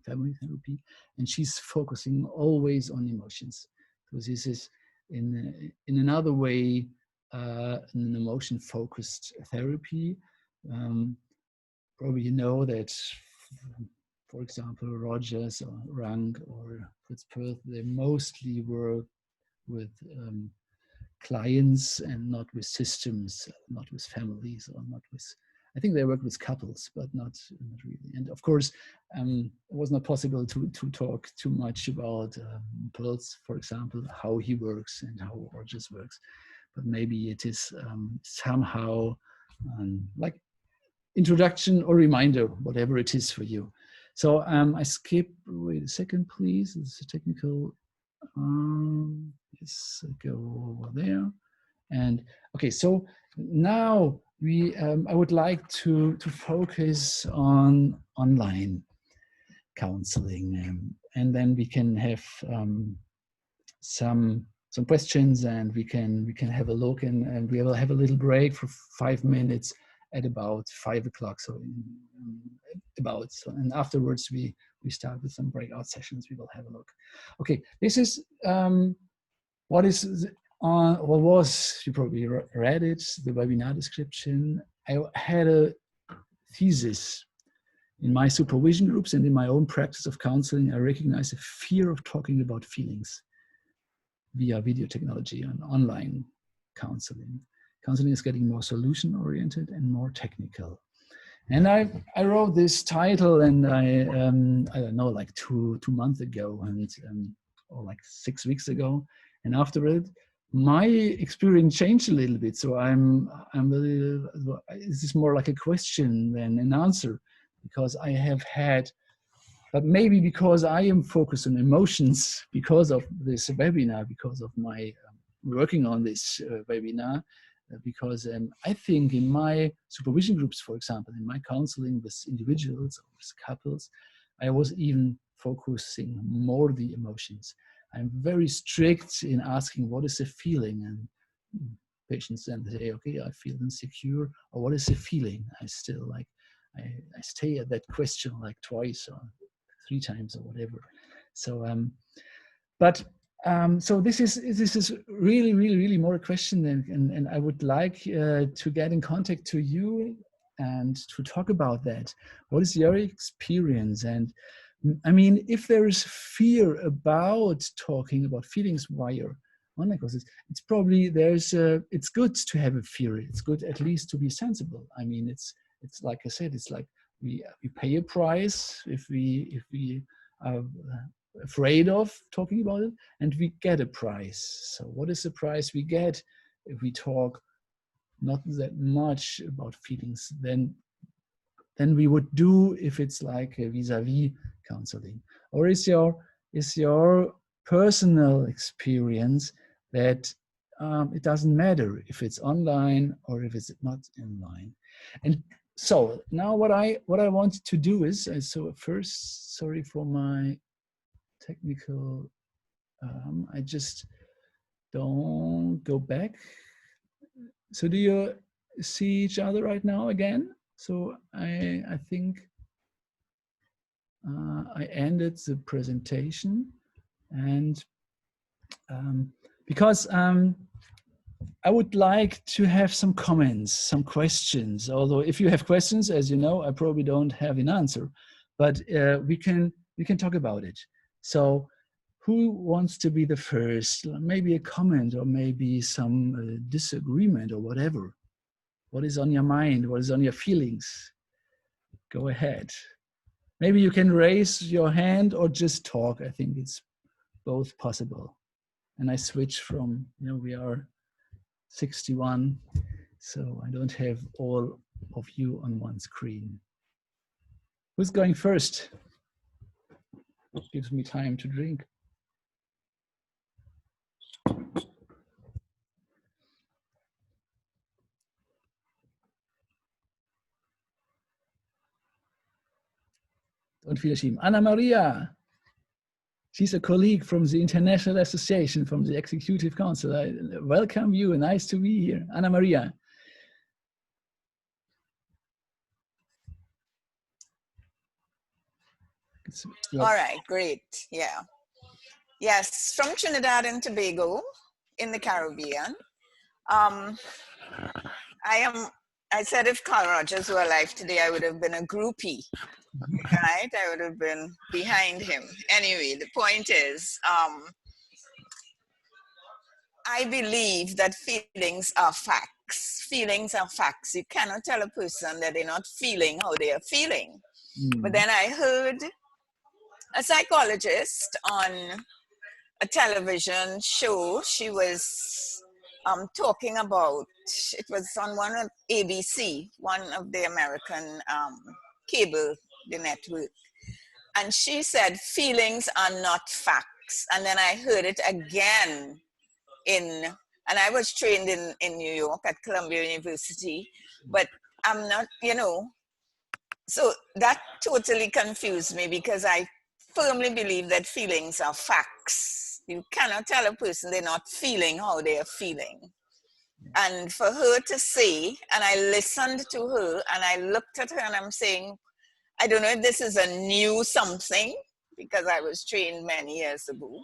family therapy, and she's focusing always on emotions. So this is in another way, an emotion-focused therapy. Probably you know that, for example, Rogers or Rank or Fritz Perls, they mostly work with clients and not with systems, not with families, or not with, I think they work with couples, but not really. And of course, it was not possible to talk too much about Perls, for example, how he works and how Rogers works. But maybe it is somehow like introduction or reminder, whatever it is for you. So I skip, wait a second, please. It's a technical, let's go over there. And okay, so now I would like to focus on online counseling, and then we can have some questions, and we can have a look, and we will have a little break for 5 minutes at about 5 o'clock. So and afterwards we start with some breakout sessions. We will have a look. Okay, this is what is on, what was, you probably read it, the webinar description. I had a thesis. In my supervision groups and in my own practice of counseling, I recognize a fear of talking about feelings via video technology and online counseling. Counseling is getting more solution-oriented and more technical. And I wrote this title, and I don't know, like two months ago, and or like 6 weeks ago. And after it, my experience changed a little bit. So I'm really, this is more like a question than an answer, because I have had, but maybe because I am focused on emotions because of this webinar, because of my working on this webinar, because I think in my supervision groups, for example, in my counseling with individuals or with couples, I was even focusing more the emotions. I'm very strict in asking what is the feeling, and patients then say, okay, I feel insecure, or what is the feeling? I still like, I stay at that question like twice or 3 times or whatever. So, so this is really more a question, and I would like to get in contact to you and to talk about that. What is your experience? And I mean, if there is fear about talking about feelings via online courses, it's probably it's good to have a fear. It's good at least to be sensible. I mean, it's like I said, it's like we pay a price if we are afraid of talking about it, and we get a price. So what is the price we get if we talk not that much about feelings than we would do if it's like a vis-a-vis counseling? Or is your personal experience that it doesn't matter if it's online or if it's not online. And so now what I want to do is, so first, sorry for my technical, I just don't go back. So do you see each other right now again? So I think I ended the presentation, and because I would like to have some comments, some questions. Although if you have questions, as you know, I probably don't have an answer, but we can talk about it. So who wants to be the first? Maybe a comment or maybe some disagreement or whatever. What is on your mind? What is on your feelings? Go ahead. Maybe you can raise your hand or just talk. I think it's both possible. And I switch from, we are 61, so I don't have all of you on one screen. Who's going first? It gives me time to drink. Don't feel ashamed. Anna Maria. She's a colleague from the International Association, from the Executive Council. I welcome you. Nice to be here. Anna Maria. All right, great. Yeah. Yes, from Trinidad and Tobago in the Caribbean. I said if Carl Rogers were alive today, I would have been a groupie, right? I would have been behind him. Anyway, the point is, I believe that feelings are facts. Feelings are facts. You cannot tell a person that they're not feeling how they are feeling. But then I heard a psychologist on a television show. She was talking about, it was on one of ABC, one of the American cable, the network. And she said, feelings are not facts. And then I heard it again and I was trained in New York at Columbia University, but I'm not, so that totally confused me because I firmly believe that feelings are facts. You cannot tell a person they're not feeling how they are feeling. And for her to say, and I listened to her and I looked at her and I'm saying, I don't know if this is a new something because I was trained many years ago,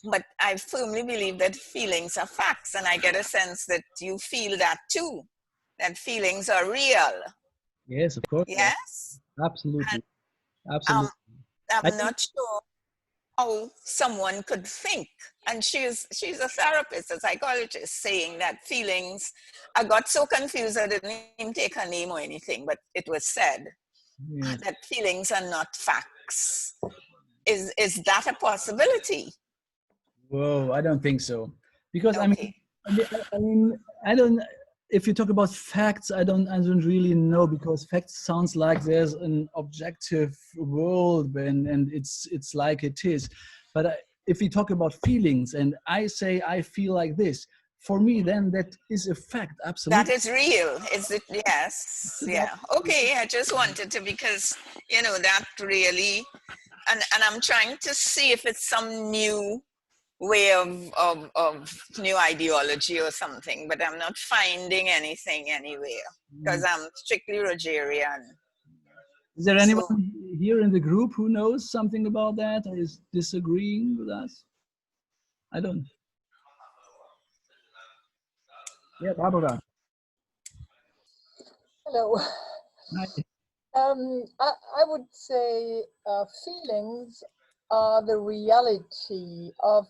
but I firmly believe that feelings are facts, and I get a sense that you feel that too, that feelings are real. Yes, of course. Yes? Absolutely. And, absolutely. I'm not sure how someone could think. And she's a therapist, a psychologist, saying that feelings, I got so confused I didn't even take her name or anything, but it was said that feelings are not facts. Is that a possibility? Whoa, I don't think so. Because Okay. I don't, if you talk about facts, I don't really know, because facts sounds like there's an objective world and it's like it is. But if we talk about feelings and I say I feel like this, for me, then that is a fact, absolutely. That is real. Is it? Yes. Yeah. Okay. I just wanted to, because, that really, and I'm trying to see if it's some new way of new ideology or something, but I'm not finding anything anywhere because I'm strictly Rogerian. Is there anyone here in the group who knows something about that or is disagreeing with us? I don't. Yeah, Barbara. Hello. Hi. I would say feelings are the reality of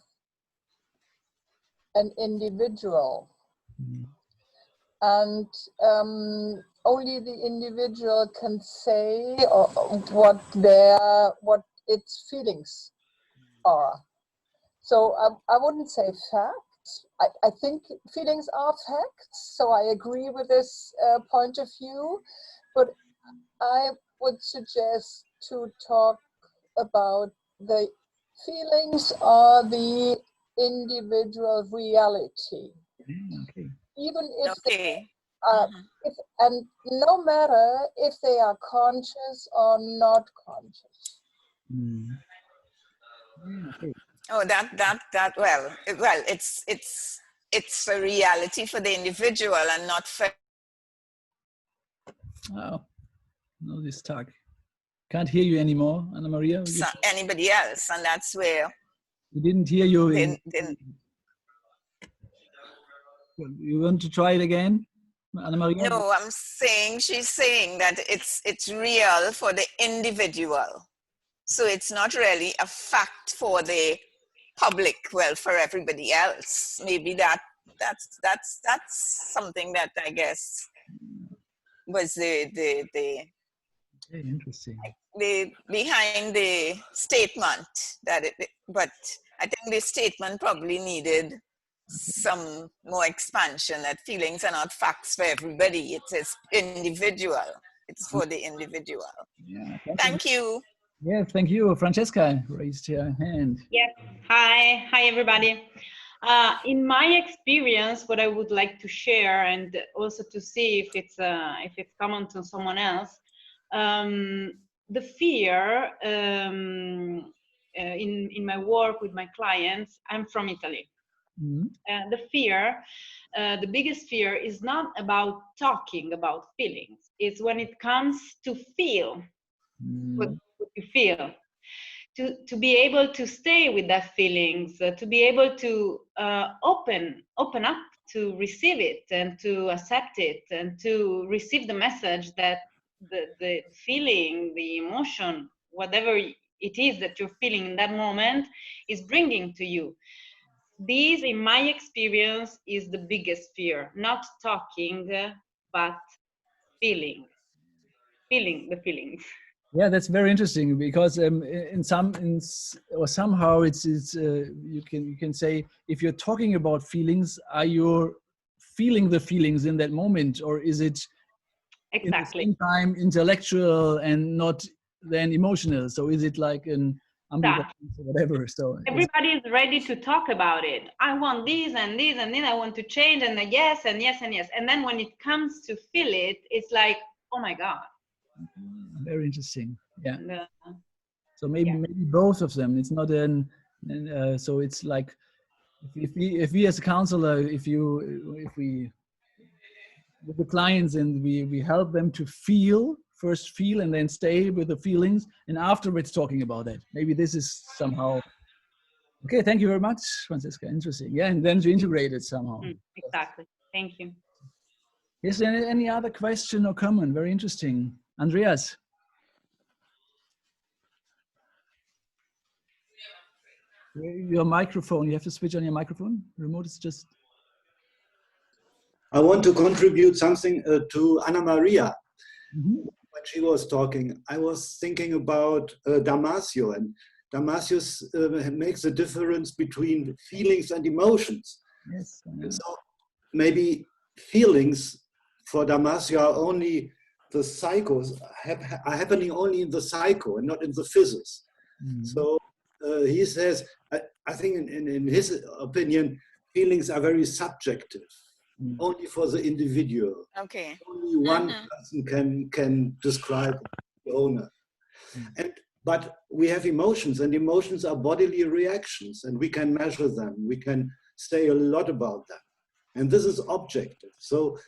an individual. And only the individual can say what its feelings are. So I wouldn't say facts. I think feelings are facts. So I agree with this point of view, but I would suggest to talk about the feelings are the individual reality. Okay. Even if Okay. and no matter if they are conscious or not conscious. Okay. Oh, well, it's a reality for the individual and not for this talk. Can't hear you anymore, Anna Maria. anybody else, and that's where we didn't hear you. You want to try it again, Anna Maria? No, she's saying that it's real for the individual. So it's not really a fact for the public, well, for everybody else. Maybe that's something that I guess was the interesting. Behind the statement but I think the statement probably needed some more expansion, that feelings are not facts for everybody. It is individual. It's for the individual. Yeah. Thank you. Yeah, thank you. Francesca raised her hand. Yes. Hi everybody. In my experience, what I would like to share, and also to see if it's common to someone else, the fear in my work with my clients. I'm from Italy. The fear, the biggest fear is not about talking about feelings. It's when it comes to feel what you feel. To be able to stay with that feelings, to be able to open up to receive it and to accept it and to receive the message that the feeling, the emotion, whatever it is that you're feeling in that moment is bringing to you. This, in my experience, is the biggest fear. Not talking, but feeling the feelings. Yeah, that's very interesting, because somehow it's you can say, if you're talking about feelings, are you feeling the feelings in that moment, or is it exactly in the same time intellectual and not then emotional? So is it like an ambivalence or whatever? So everybody is ready to talk about it. I want this and this and then I want to change, and yes and yes and yes. And then when it comes to feel it, it's like, oh my God. Very interesting. Yeah. And, so maybe both of them. It's not so it's like, if we as a counselor, if we with the clients, and we help them to first feel and then stay with the feelings, and afterwards talking about it. Maybe this is somehow okay. Thank you very much, Francesca. Interesting. Yeah, and then to integrate it somehow. Exactly. Thank you. Is there any other question or comment? Very interesting. Andreas. Your microphone, you have to switch on your microphone. Remote is just... I want to contribute something to Anna Maria. When she was talking, I was thinking about Damasio, and Damasio makes a difference between feelings and emotions. Yes. So maybe feelings for Damasio are only the psychos, are happening only in the psycho and not in the physis. So he says, I think in his opinion, feelings are very subjective, only for the individual. Okay. Only one person can describe the owner. But we have emotions, and emotions are bodily reactions, and we can measure them. We can say a lot about them. And this is objective. So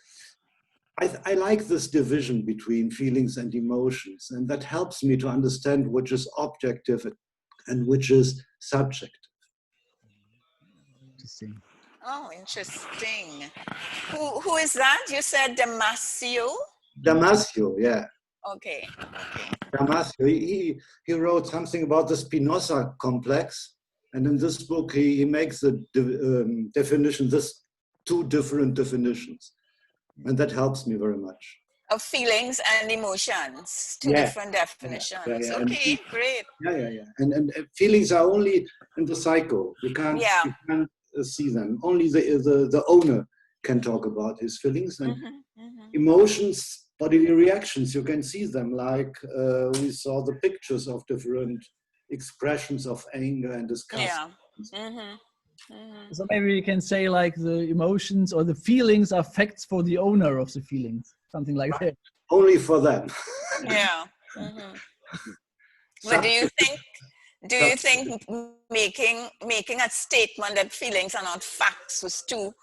I like this division between feelings and emotions, and that helps me to understand which is objective and which is subjective. Interesting. Oh, interesting. Who is that? You said Damasio? Damasio, yeah. Okay. Damasio, he wrote something about the Spinoza complex, and in this book he makes the definition, this two different definitions, and that helps me very much. Of feelings and emotions, two different definitions. Yeah. Okay, great. Yeah. And feelings are only in the psycho. You can't see them. Only the owner can talk about his feelings, and emotions, bodily reactions, you can see them, like we saw the pictures of different expressions of anger and disgust. So maybe we can say like the emotions or the feelings are facts for the owner of the feelings, something like that. Only for them. Yeah. But do you think making a statement that feelings are not facts was too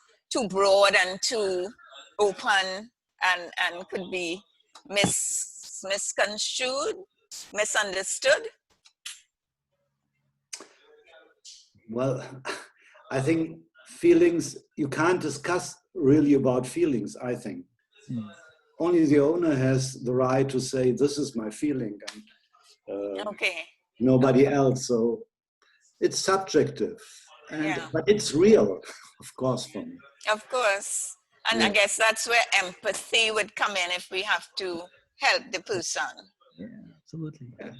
broad and too open and could be misconstrued, misunderstood? Well, I think feelings, you can't discuss really about feelings, I think. Only the owner has the right to say, this is my feeling, and nobody else. So it's subjective, but it's real, of course, for me. Of course. And I guess that's where empathy would come in if we have to help the person. Yeah, absolutely. Yeah.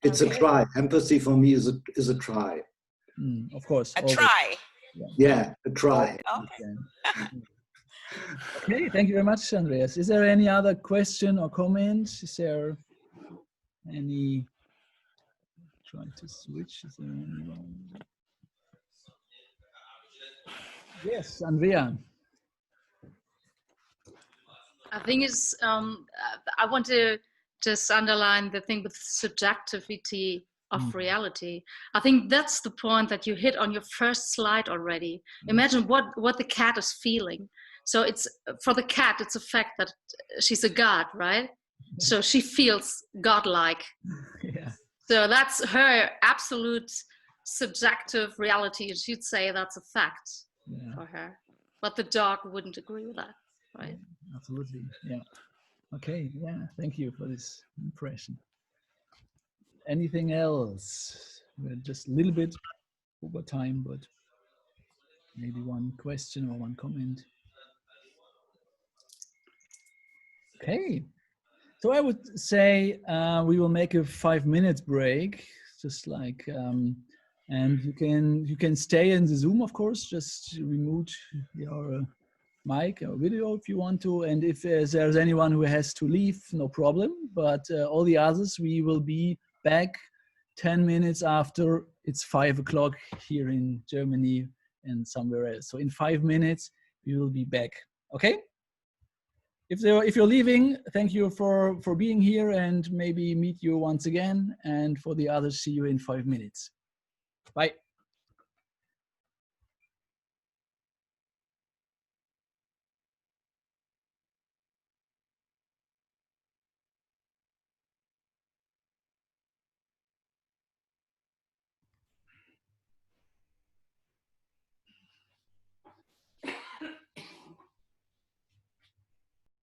It's a try. Empathy for me is a try. Of course. A try. Yeah, a try. Okay, thank you very much, Andreas. Is there any other question or comment? Is there any? Try to switch. Is there anyone? Yes, Andrea. I think it's. I want to just underline the thing with subjectivity of reality. I think that's the point that you hit on your first slide already. Imagine what the cat is feeling. So it's for the cat, it's a fact that she's a god, right? So she feels godlike. Yeah. So that's her absolute subjective reality. And she'd say that's a fact for her. But the dog wouldn't agree with that, right? Yeah, absolutely. Yeah. Okay. Yeah. Thank you for this impression. Anything else? We're just a little bit over time, but maybe one question or one comment. Okay. So I would say we will make a 5-minute break, just like, and you can stay in the Zoom, of course. Just remute your mic or video if you want to. And if there's anyone who has to leave, no problem. But all the others, we will be back 10 minutes after it's 5 o'clock here in Germany and somewhere else. So in 5 minutes, we will be back. Okay? If you're leaving, thank you for being here, and maybe meet you once again. And for the others, see you in 5 minutes. Bye.